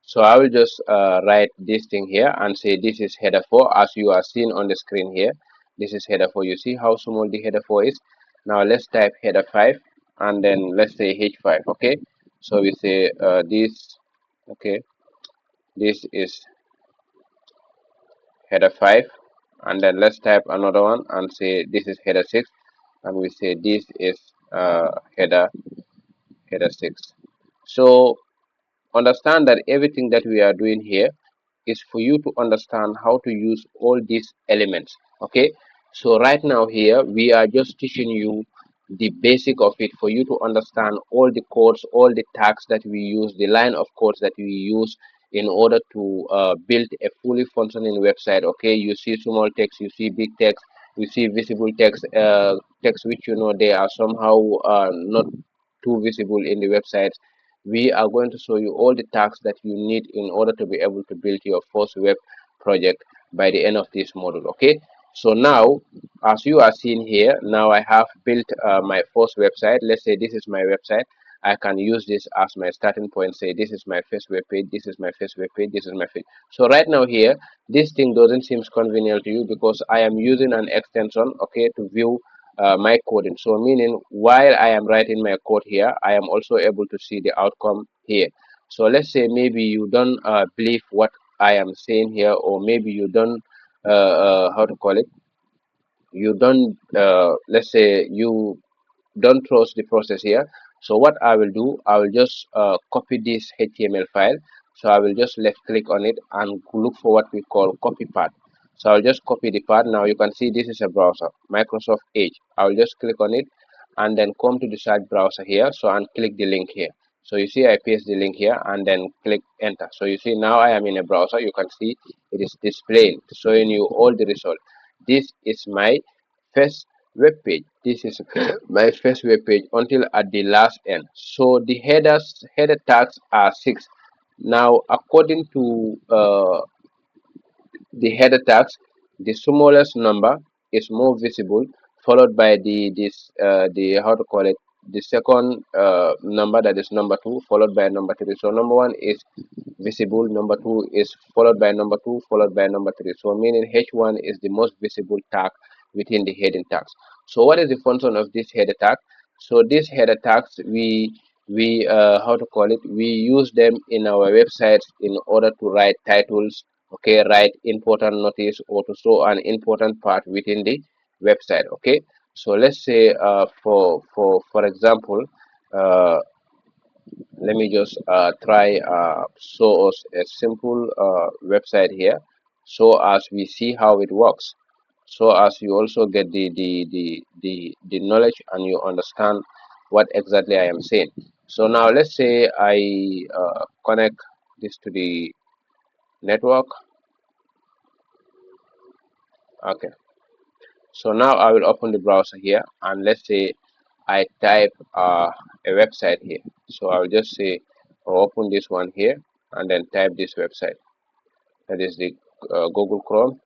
So I will just write this thing here and say this is header 4, as you are seeing on the screen here. This is header 4. You see how small the header 4 is. Now let's type header 5 and then let's say h5. Okay, so we say this. Okay, this is header 5, and then let's type another one and say this is header 6, and we say this is header 6. So understand that everything that we are doing here is for you to understand how to use all these elements. Okay, so right now here we are just teaching you the basic of it for you to understand all the codes, all the tags that we use, the line of codes that we use in order to build a fully functioning website. Okay, you see small text, you see big text, you see visible text, text which you know they are somehow not too visible in the website. We are going to show you all the tasks that you need in order to be able to build your first web project by the end of this module. Okay, so now as you are seeing here, now I have built my first website. Let's say this is my website. I can use this as my starting point. Say this is my first web page, this is my first web page, this is my first. So right now here, this thing doesn't seem convenient to you because I am using an extension, okay, to view my coding. So meaning while I am writing my code here, I am also able to see the outcome here. So let's say maybe you don't believe what I am saying here, or maybe you don't how to call it, you don't let's say you don't trust the process here. So what I will do, I will just copy this HTML file. So I will just left click on it and look for what we call copy path. So I'll just copy the path. Now you can see this is a browser, Microsoft Edge. I will just click on it and then come to the search browser here. So and click the link here. So you see I paste the link here and then click enter. So you see now I am in a browser. You can see it is displaying, showing you all the results. This is my first web page. This is my first web page until at the last end. So the header tags are 6. Now according to the header tags, the smallest number is more visible, followed by the how to call it, the second number, that is number 2, followed by number 3. So number 1 is visible, number 2 is followed by number 2, followed by number 3. So meaning H1 is the most visible tag within the heading tags. So what is the function of this header tag? So these header tags, we how to call it, we use them in our websites in order to write titles, okay, write important notice, or to show an important part within the website. Okay, so let's say for example, uh, let me just try show us a simple website here, so as we see how it works, so as you also get the knowledge and you understand what exactly I am saying. So now let's say I connect this to the network. Okay, so now I will open the browser here and let's say I type a website here. So I'll just say I'll open this one here and then type this website. That is the Google Chrome.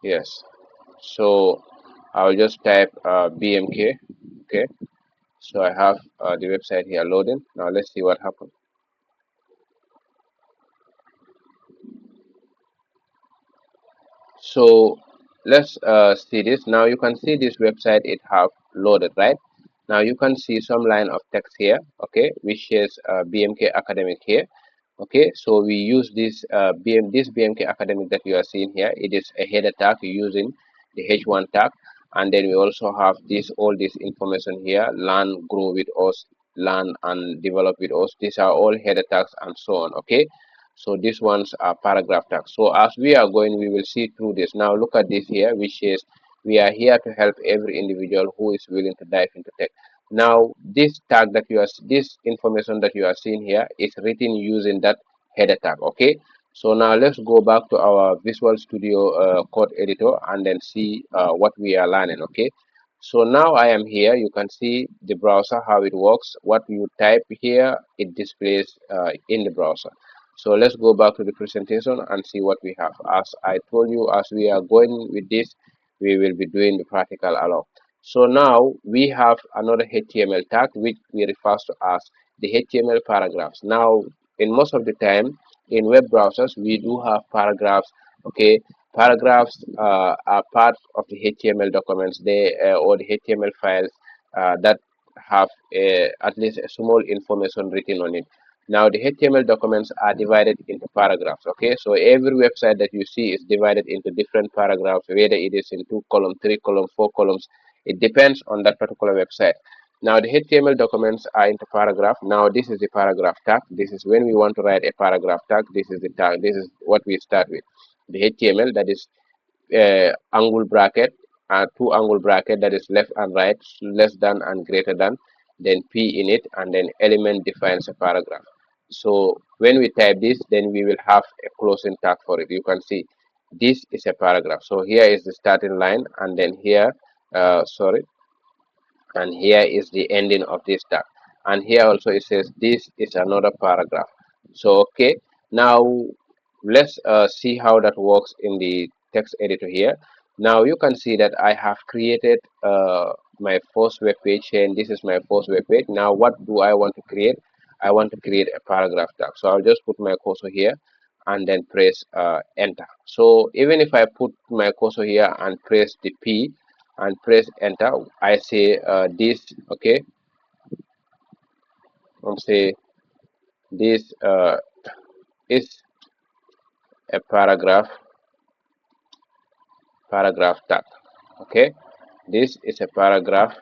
Yes. So I'll just type BMK. Okay. So I have the website here loading. Now let's see what happens. So let's see this. Now you can see this website it have loaded, right? Now you can see some line of text here, okay, which is BMK Academic here. Okay, so we use this this BMK Academic that you are seeing here. It is a header tag using the H1 tag, and then we also have this all this information here: learn, grow with us, learn and develop with us. These are all header tags and so on. Okay, so these ones are paragraph tags. So as we are going, we will see through this. Now look at this here, which is we are here to help every individual who is willing to dive into tech. Now this tag that you are, this information that you are seeing here is written using that header tag. Okay, so now let's go back to our Visual Studio code editor and then see what we are learning. Okay, so now I am here. You can see the browser, how it works. What you type here, it displays in the browser. So let's go back to the presentation and see what we have. As I told you, as we are going with this, we will be doing the practical along. So now we have another HTML tag which we refer to as the HTML paragraphs. Now in most of the time in web browsers we do have paragraphs. Okay, paragraphs are part of the HTML documents, they or the HTML files that have at least a small information written on it. Now the HTML documents are divided into paragraphs. Okay, so every website that you see is divided into different paragraphs, whether it is in 2 columns, 3 columns, 4 columns. It depends on that particular website. Now the HTML documents are into paragraph. Now this is the paragraph tag. This is when we want to write a paragraph tag. This is the tag. This is what we start with. The HTML, that is angle bracket, two angle bracket, that is left and right, less than and greater than, then P in it, and then element defines a paragraph. So when we type this, then we will have a closing tag for it. You can see this is a paragraph. So here is the starting line, and then here, sorry, and here is the ending of this tag, and here also it says this is another paragraph. So okay, now let's see how that works in the text editor here. Now you can see that I have created my first web page here, and this is my first web page. Now what do I want to create? I want to create a paragraph tag, so I'll just put my cursor here and then press enter. So even if I put my cursor here and press the P and press enter, I say this, okay, I'm say this is a paragraph tag. Okay, this is a paragraph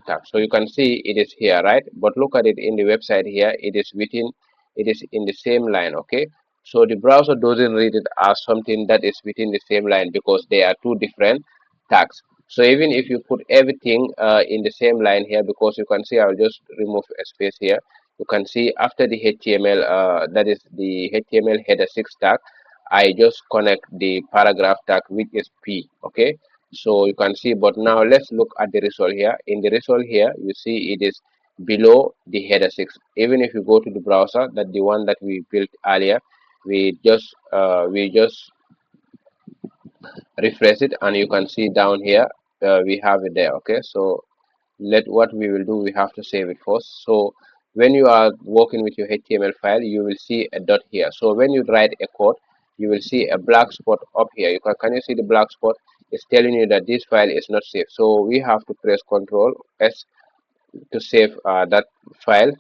tag. So you can see it is here, right? But look at it in the website here, it is within, it is in the same line. Okay, so the browser doesn't read it as something that is within the same line because they are two different tags. So even if you put everything in the same line here, because you can see, I'll just remove a space here. You can see after the HTML, that is the HTML header 6 tag, I just connect the paragraph tag, which is P. Okay, so you can see, but now let's look at the result here. In the result here, you see it is below the header 6. Even if you go to the browser, that the one that we built earlier, we just refresh it, and you can see down here we have it there. Okay, so let what we will do, we have to save it first. So when you are working with your HTML file, you will see a dot here. So when you write a code, you will see a black spot up here. Can you see the black spot? It's telling you that this file is not safe. So we have to press Ctrl S to save that file.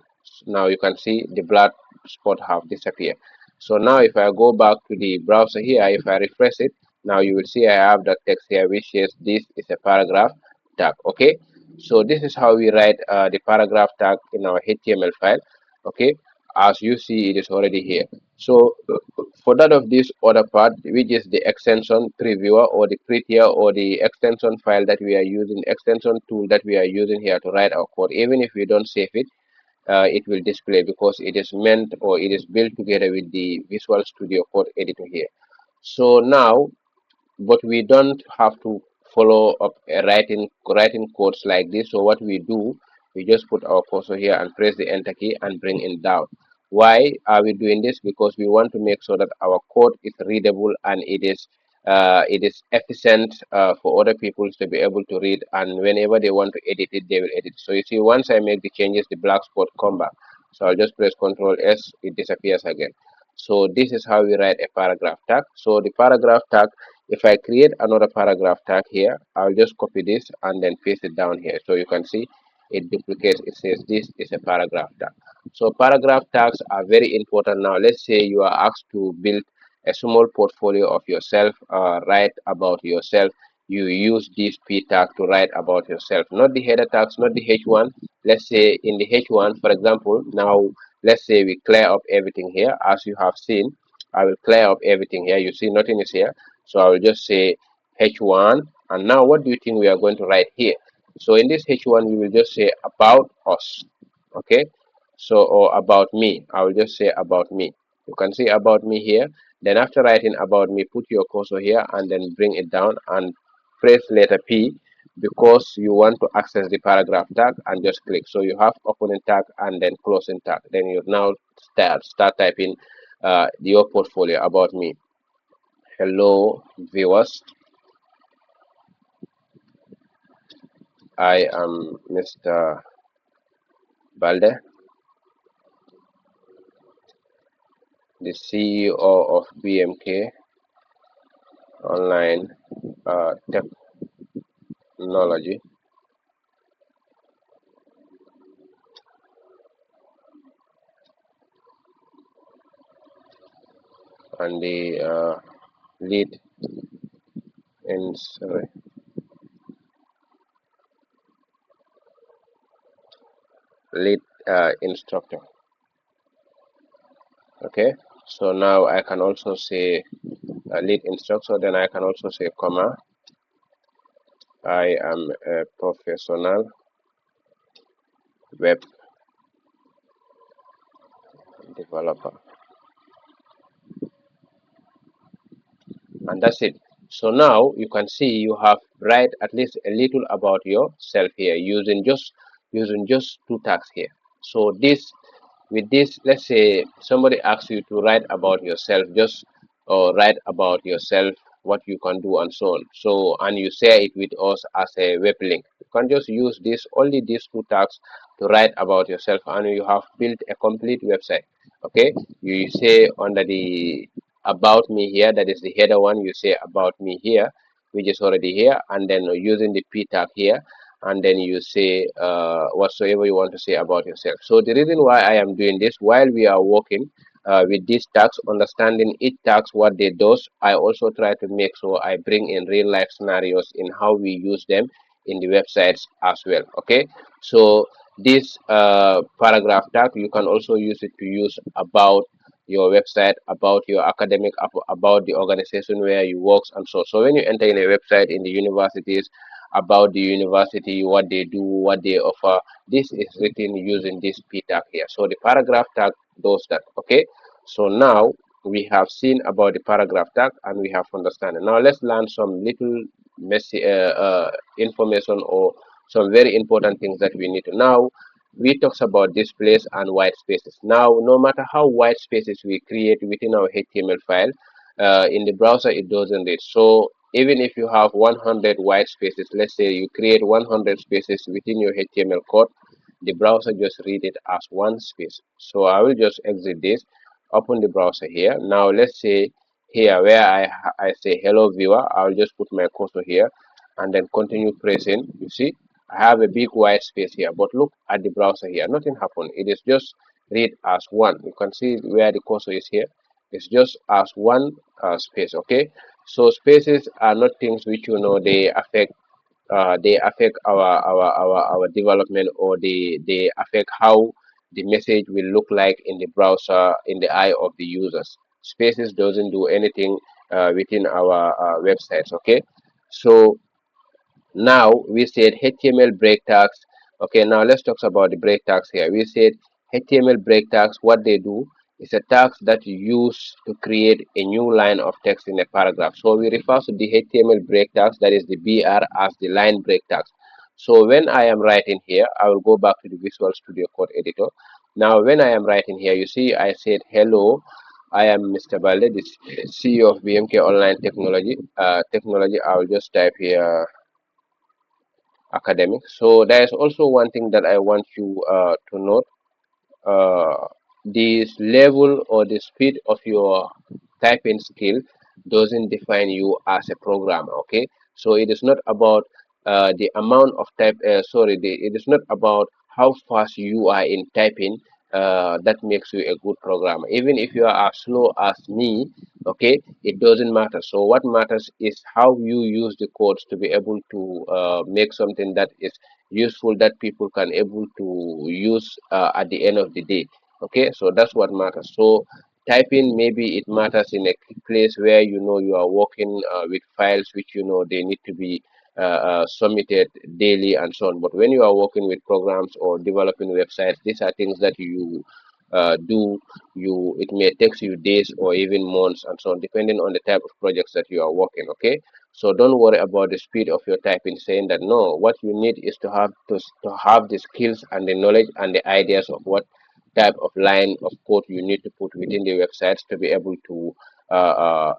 Now you can see the black spot have disappeared. So now if I go back to the browser here, if I refresh it, now you will see I have that text here which says this is a paragraph tag. Okay, so this is how we write the paragraph tag in our HTML file. Okay, as you see, it is already here. So for that of this other part, which is the extension previewer or the prettier or the extension file that we are using, extension tool that we are using here to write our code, even if we don't save it, it will display because it is meant or it is built together with the Visual Studio Code editor here. So now, but we don't have to follow up writing codes like this. So what we do, we just put our cursor here and press the enter key and bring it down. Why are we doing this? Because we want to make sure that our code is readable and it is efficient for other people to be able to read, and whenever they want to edit it, they will edit. So you see, once I make the changes, the black spot come back. So I'll just press Ctrl S, it disappears again. So this is how we write a paragraph tag. So the paragraph tag, if I create another paragraph tag here, I'll just copy this and then paste it down here. So you can see it duplicates, it says this is a paragraph tag. So paragraph tags are very important. Now let's say you are asked to build a small portfolio of yourself, write about yourself. You use this P tag to write about yourself, not the header tags, not the H1. Let's say in the H1, for example, now let's say we clear up everything here. As you have seen, I will clear up everything here. You see nothing is here. So I will just say H1. And now what do you think we are going to write here? So in this H1, we will just say about us. Okay. So, or about me. I will just say about me. You can see about me here. Then after writing about me, put your cursor here and then bring it down and press letter P because you want to access the paragraph tag, and just click. So you have opening tag and then closing tag. Then you now start typing your portfolio about me. Hello viewers, I am Mr. Balde. the CEO of BMK Online Technology, and the lead in sorry, lead instructor. Okay, so now I can also say lead instructor, then I can also say comma, I am a professional web developer, and that's it. So now you can see you have write at least a little about yourself here using just two tags here. So this with this, let's say somebody asks you to write about yourself, just write about yourself, what you can do and so on. So and you share it with us as a web link. You can just use this only these two tags to write about yourself, and you have built a complete website. Okay, you say under the about me here, that is the header one, you say about me here, which is already here, and then using the p tag here, and then you say whatsoever you want to say about yourself. So the reason why I am doing this while we are working with these tags, understanding each tags what they does, I also try to make sure I bring in real life scenarios in how we use them in the websites as well. Okay, so this paragraph tag, you can also use it to use about your website, about your academic, about the organization where you work, and so when you enter in a website in the universities, about the university, what they do, what they offer, this is written using this p tag here. So the paragraph tag does that. Okay, so now we have seen about the paragraph tag and we have understanding. Now let's learn some little messy information or some very important things that we need to now. We talks about displays and white spaces. Now, no matter how white spaces we create within our HTML file, in the browser it doesn't read. So even if you have 100 white spaces, let's say you create 100 spaces within your HTML code, the browser just read it as one space. So I will just exit this, open the browser here. Now let's say here where I say hello viewer, I'll just put my cursor here and then continue pressing. You see I have a big white space here, but look at the browser here, nothing happened. It is just read as one. You can see where the cursor is here. It's just as one space. Okay, so spaces are not things which they affect our development, or they affect how the message will look like in the browser in the eye of the users. Spaces doesn't do anything within our websites. Okay, so now we said HTML break tags. Okay, now let's talk about the break tags here. We said HTML break tags, what they do is a tags that you use to create a new line of text in a paragraph. So we refer to the HTML break tags, that is the BR, as the line break tags. So when I am writing here, I will go back to the Visual Studio Code editor. Now when I am writing here, you see I said hello, I am Mr. Balde, the CEO of BMK Online Technology. I will just type here academic. So there is also one thing that I want you to note. Uh, this level or the speed of your typing skill doesn't define you as a programmer. Okay, so it is not about the amount of it is not about how fast you are in typing that makes you a good programmer. Even if you are as slow as me, okay, it doesn't matter. So what matters is how you use the codes to be able to make something that is useful, that people can able to use at the end of the day. Okay, so that's what matters. So typing, maybe it matters in a place where you know you are working with files which you know they need to be submitted daily and so on. But when you are working with programs or developing websites, these are things that you do. It may take you days or even months and so on, depending on the type of projects that you are working. Okay, so don't worry about the speed of your typing, saying that no, what you need is to have the skills and the knowledge and the ideas of what type of line of code you need to put within the websites to be able to uh, uh,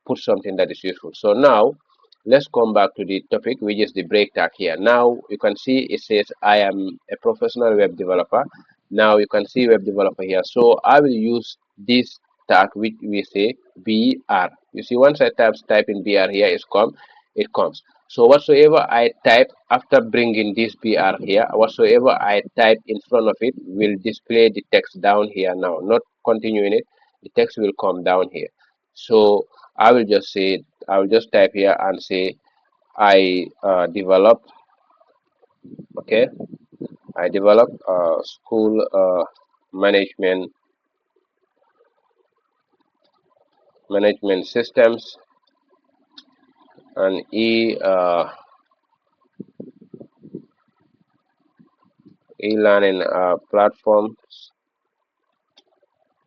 put something that is useful. So now let's come back to the topic, which is the break tag here. Now you can see it says I am a professional web developer. Now you can see web developer here. So I will use this tag which we say BR. You see, once I type in BR here, it comes. So whatsoever I type after bringing this BR here, whatsoever I type in front of it will display the text down here now, not continuing it. The text will come down here. So I will just say, I will just type here and say I developed, okay, I developed school management systems and e-learning platforms,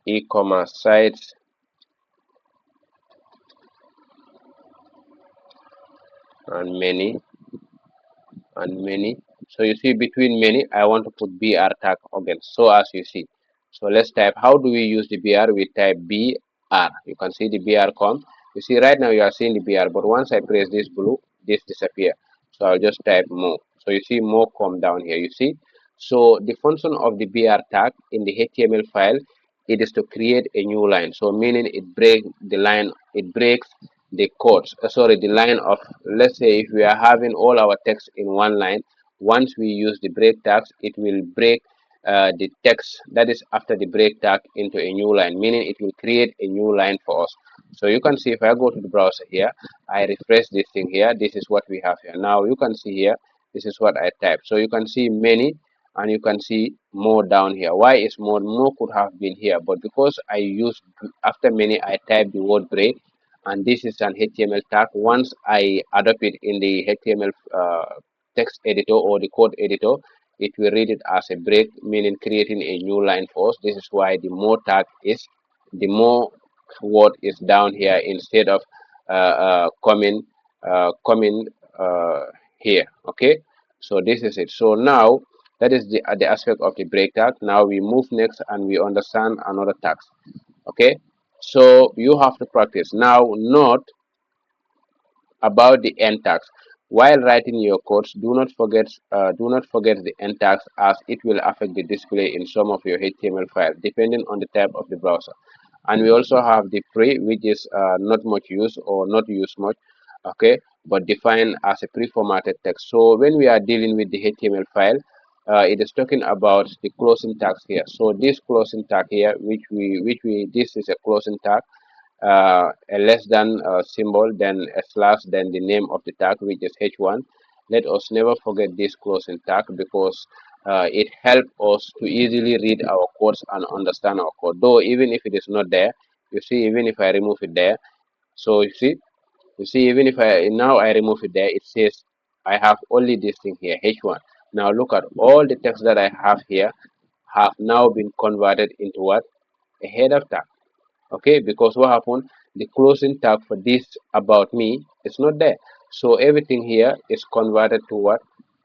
e-commerce sites, and many. So you see, between many, I want to put BR tag again. So as you see, so let's type. How do we use the BR? We type BR. You can see the BR come. You see, right now you are seeing the BR, but once I press this blue, this disappear. So I'll just type more. So you see more come down here. You see. So the function of the BR tag in the HTML file, it is to create a new line. So meaning it breaks the line. It breaks the codes, sorry, the line of, let's say if we are having all our text in one line, once we use the break tags, it will break the text that is after the break tag into a new line, meaning it will create a new line for us. So you can see if I go to the browser here, I refresh this thing here, this is what we have here. Now you can see here, this is what I type. So you can see many and you can see more down here. Why is more could have been here, but because I use after many I type the word break, and this is an HTML tag. Once I adopt it in the HTML text editor or the code editor, it will read it as a break, meaning creating a new line for us. This is why the more tag is, the more word is down here instead of coming here. Okay, so this is it. So now that is the aspect of the break tag. Now we move next and we understand another tag. Okay, so you have to practice now. Note about the end tags while writing your codes. Do not forget the end tags, as it will affect the display in some of your HTML files depending on the type of the browser. And we also have the pre, which is not much use or not used much, okay, but defined as a pre-formatted text. So when we are dealing with the HTML file, it is talking about the closing tags here. So this closing tag here, which we this is a closing tag, a less than symbol, then a slash, then the name of the tag, which is h1. Let us never forget this closing tag, because it helps us to easily read our codes and understand our code. Though even if it is not there, you see, even if I remove it there, so you see, even if I now I remove it there, it says I have only this thing here, h1. Now look at all the text that I have here have now been converted into what? A header tag. Okay, because what happened, the closing tag for this about me is not there, so everything here is converted to what?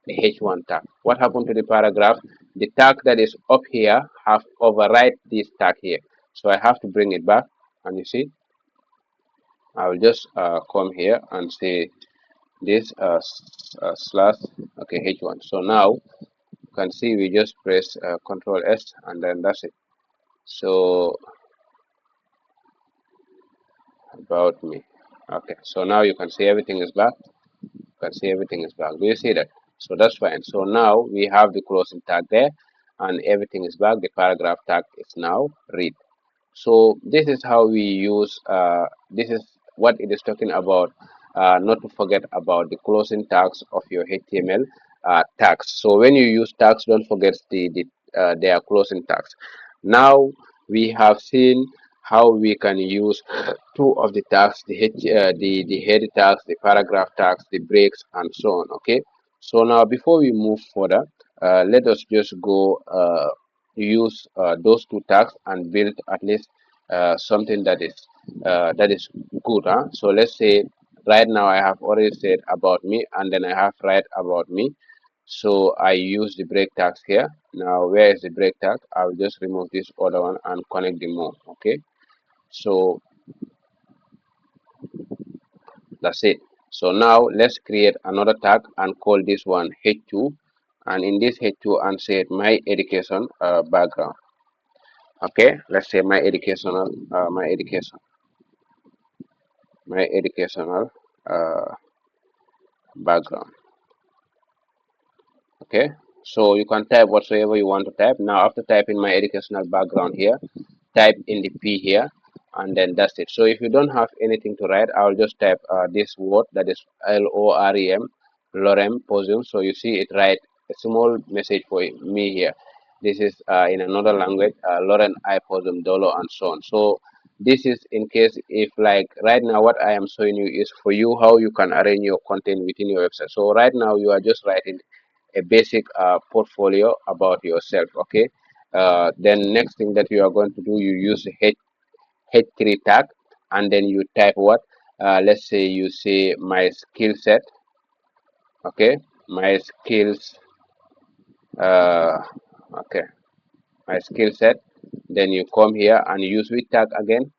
The h1 tag. What happened to the paragraph? The tag that is up here have override this tag here, so I have to bring it back. And you see, I will just come here and say this slash, okay, h1. So now you can see we just press control s and then that's it. So about me, okay, so now you can see everything is back. You can see everything is back. Do you see that? So that's fine. So now we have the closing tag there and everything is back. The paragraph tag is now read. So this is how we use, this is what it is talking about, not to forget about the closing tags of your HTML tags. So when you use tags, don't forget their closing tags. Now we have seen how we can use two of the tags, the head tags, the paragraph tags, the breaks, and so on. Okay, so now before we move further, let us just go use those two tags and build at least something that is good. So let's say right now I have already said about me, and then I have write about me. So I use the break tags here. Now where is the break tag? I'll just remove this other one and connect them more. Okay, so that's it. So now let's create another tag and call this one h2, and in this h2 and say my education background. Okay, let's say my educational uh, background. Okay, so you can type whatsoever you want to type. Now after typing my educational background here, type in the P here, and then that's it. So if you don't have anything to write, I'll just type this word, that is LOREM, lorem posum. So you see it write a small message for me here. This is in another language, lorem I posum dolo, and so on. So this is in case if, like, right now what I am showing you is for you how you can arrange your content within your website. So right now you are just writing a basic portfolio about yourself. Okay, then next thing that you are going to do, you use the h3 tag, and then you type what, let's say you say my skill set. Okay, my skills, uh, okay, my skill set. Then you come here and use which tag again.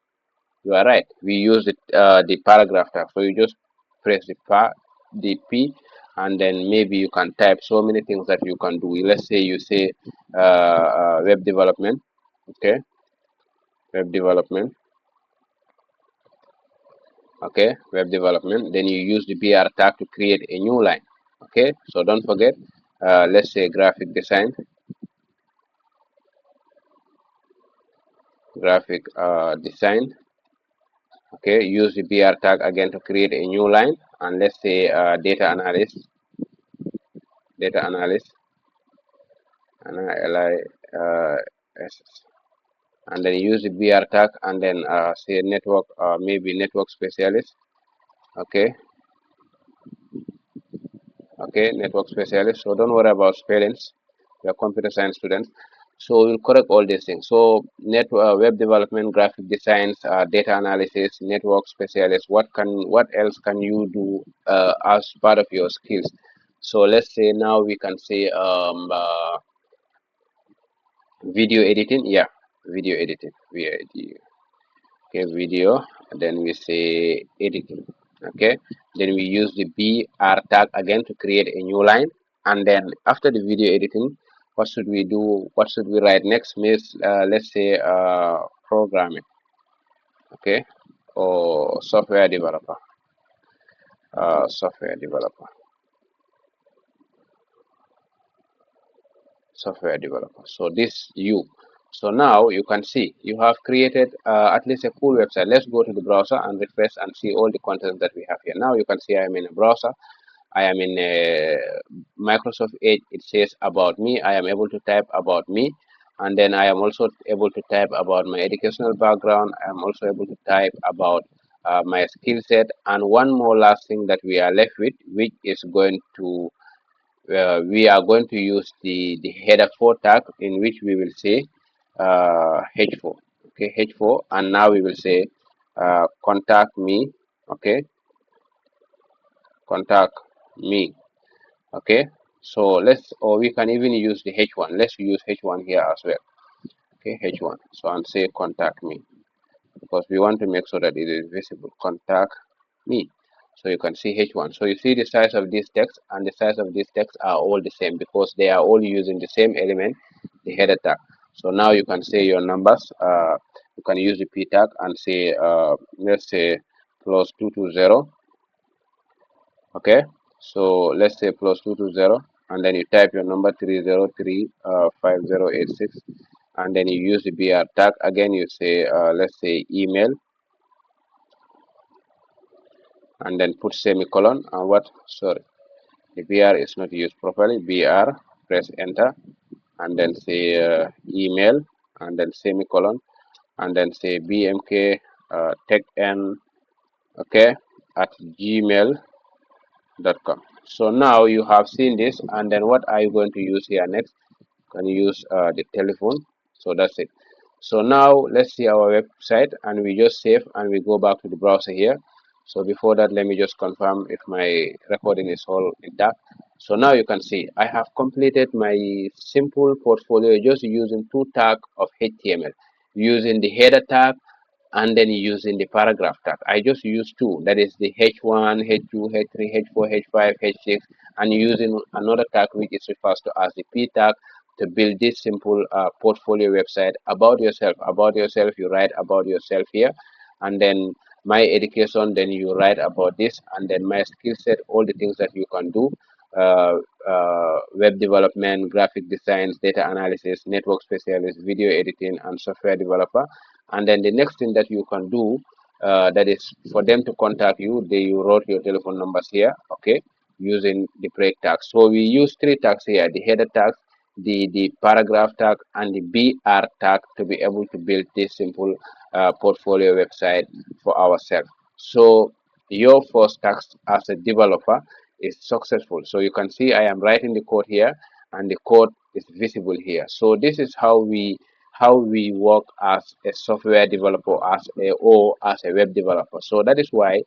You are right, we use the paragraph tag. So you just press the P, and then maybe you can type so many things that you can do. Let's say you say web development. Okay, web development. Okay, web development. Then you use the BR tag to create a new line. Okay, so don't forget, let's say graphic design. Okay, use the BR tag again to create a new line, and let's say data analyst, LIS, and then use the BR tag, and then say network, maybe network specialist. Okay, okay, network specialist. So don't worry about spellings. We are computer science students, so we'll correct all these things. So web development, graphic designs, data analysis, network specialist. What else can you do as part of your skills? So let's say now we can say video editing. Yeah, video editing. Okay, video, then we say editing. Okay, then we use the BR tag again to create a new line, and then after the video editing, what should we do, what should we write next? Means let's say programming. Okay, or software developer. So this you. So now you can see you have created at least a cool website. Let's go to the browser and refresh and see all the content that we have here. Now you can see I am in a browser. I am in Microsoft Edge. It says about me. I am able to type about me, and then I am also able to type about my educational background. I am also able to type about my skill set, and one more last thing that we are left with, which is going to we are going to use the header 4 tag, in which we will say h4. Okay, h4, and now we will say contact me. Okay, contact me. Okay, so or we can even use the h1. Let's use h1 here as well. Okay, h1, so and say contact me, because we want to make sure that it is visible. Contact me. So you can see h1. So you see the size of this text and the size of this text are all the same, because they are all using the same element, the header tag. So now you can say your numbers. You can use the p tag and say let's say plus 220. Okay, so let's say plus 220, and then you type your number 303 5086, and then you use the BR tag again. You say let's say email, and then put semicolon, and what, sorry, the BR is not used properly. BR, press enter, and then say email, and then semicolon, and then say bmk techn, okay, at gmail.com. So now you have seen this, and then what are you going to use here next? Can use the telephone. So that's it. So now let's see our website, and we just save and we go back to the browser here. So before that, let me just confirm if my recording is all intact. So now you can see I have completed my simple portfolio just using two tags of HTML, using the header tag and then using the paragraph tag. I just use two, that is the H1, H2, H3, H4, H5, H6, and using another tag which is refers to as the P tag to build this simple portfolio website about yourself. About yourself, you write about yourself here, and then my education, then you write about this, and then my skill set, all the things that you can do, uh, web development, graphic designs, data analysis, network specialist, video editing, and software developer. And then the next thing that you can do, that is for them to contact you, you wrote your telephone numbers here, okay, using the break tag. So we use three tags here: the header tag, the paragraph tag, and the BR tag, to be able to build this simple portfolio website for ourselves. So your first task as a developer is successful. So you can see I am writing the code here, and the code is visible here. So this is how we work as a software developer, as a web developer. So that is why,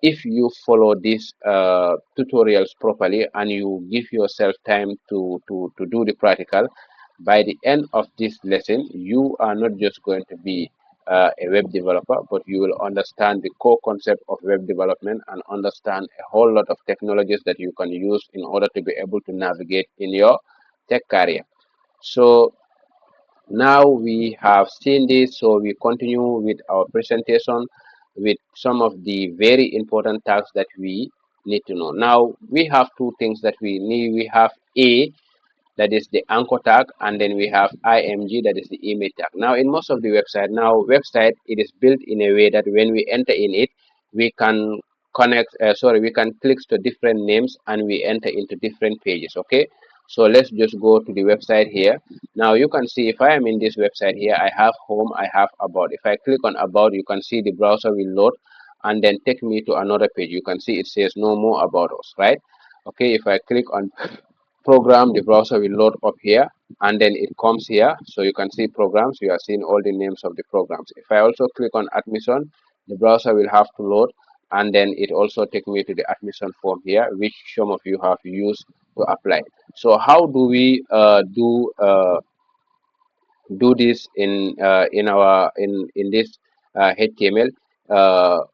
if you follow these tutorials properly and you give yourself time to do the practical, by the end of this lesson, you are not just going to be a web developer, but you will understand the core concept of web development and understand a whole lot of technologies that you can use in order to be able to navigate in your tech career. So now we have seen this, so we continue with our presentation with some of the very important tasks that we need to know. Now we have two things that we need. We have A, that is the anchor tag, and then we have img, that is the image tag. Now in most of the website, it is built in a way that when we enter in it, we can we can click to different names and we enter into different pages. Okay, so let's just go to the website here. Now you can see, if I am in this website here, I have home, I have about. If I click on about, you can see the browser will load and then take me to another page. You can see it says no more about us, right? Okay, if I click on program, the browser will load up here, and then it comes here. So you can see programs, you are seeing all the names of the programs. If I also click on admission, the browser will have to load, and then it also take me to the admission form here, which some of you have used to apply. So how do we do this in our in this HTML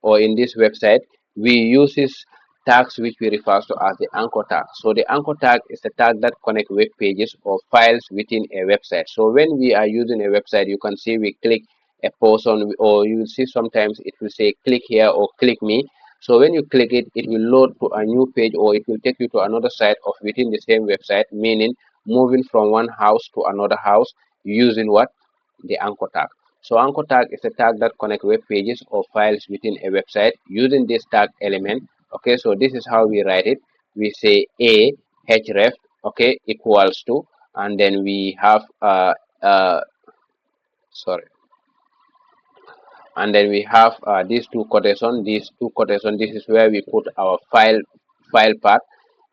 or in this website? We use this tags which we refer to as the anchor tag. So the anchor tag is a tag that connect web pages or files within a website. So when we are using a website, you can see we click a person, or you will see sometimes it will say click here or click me. So when you click it, it will load to a new page, or it will take you to another site of within the same website, meaning moving from one house to another house using what? The anchor tag. So anchor tag is a tag that connect web pages or files within a website using this tag element. Okay, so this is how we write it. We say a href, okay, equals to, and then we have sorry, and then we have these two quotation. This is where we put our file path.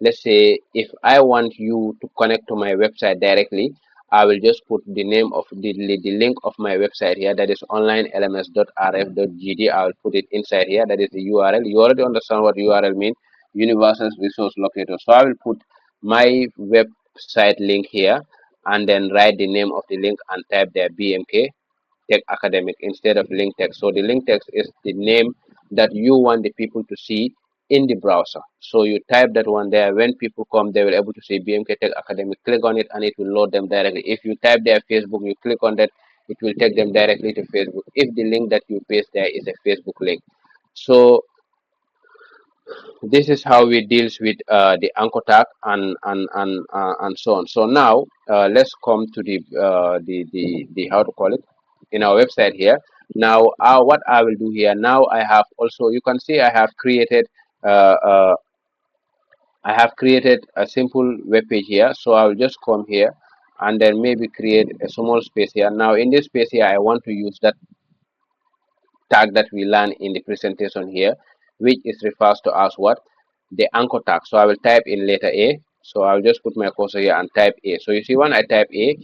Let's say if I want you to connect to my website directly, I will just put the name of the link of my website here, that is onlineLMS.rf.gd. I will put it inside here, that is the URL. You already understand what URL means: universal resource locator. So I will put my website link here, and then write the name of the link and type there BMK Tech Academic instead of link text. So the link text is the name that you want the people to see in the browser. So you type that one there. When people come, they will able to see BMK Tech Academic. Click on it and it will load them directly. If you type their Facebook, you click on that, it will take them directly to Facebook, if the link that you paste there is a Facebook link. So this is how we deals with the anchor tag and so on. So now let's come to the how to call it in our website here. Now what I will do here, now I have also, you can see uh, uh, I have created a simple web page here. So I will just come here and then maybe create a small space here. Now in this space here, I want to use that tag that we learn in the presentation here, which is refers to as what? The anchor tag. So I will type in letter A. So I'll just put my cursor here and type A. So you see, when I type A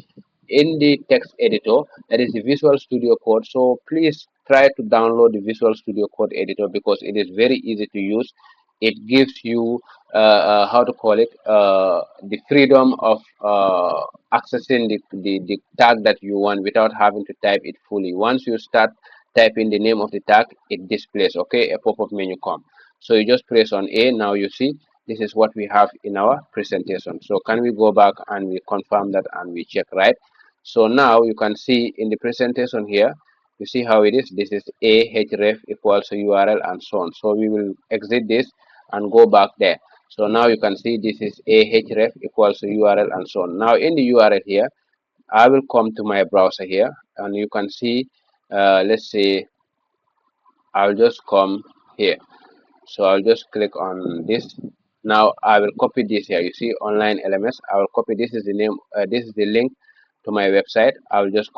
in the text editor, that is the Visual Studio Code. So please try to download the Visual Studio Code editor, because it is very easy to use. It gives you how to call it, the freedom of accessing the tag that you want without having to type it fully. Once you start type in the name of the tag, it displays, okay, a pop-up menu come. So you just press on A. Now you see this is what we have in our presentation. So can we go back and we confirm that and we check, right? So now you can see in the presentation here, you see how it is. This is ahref equals to URL and so on. So we will exit this and go back there. So now you can see this is ahref equals to URL and so on. Now in the URL here, I will come to my browser here and you can see, let's say I'll just come here. So I'll just click on this. Now I will copy this here. You see online LMS. I will copy. This is the name. This is the link to my website. I'll just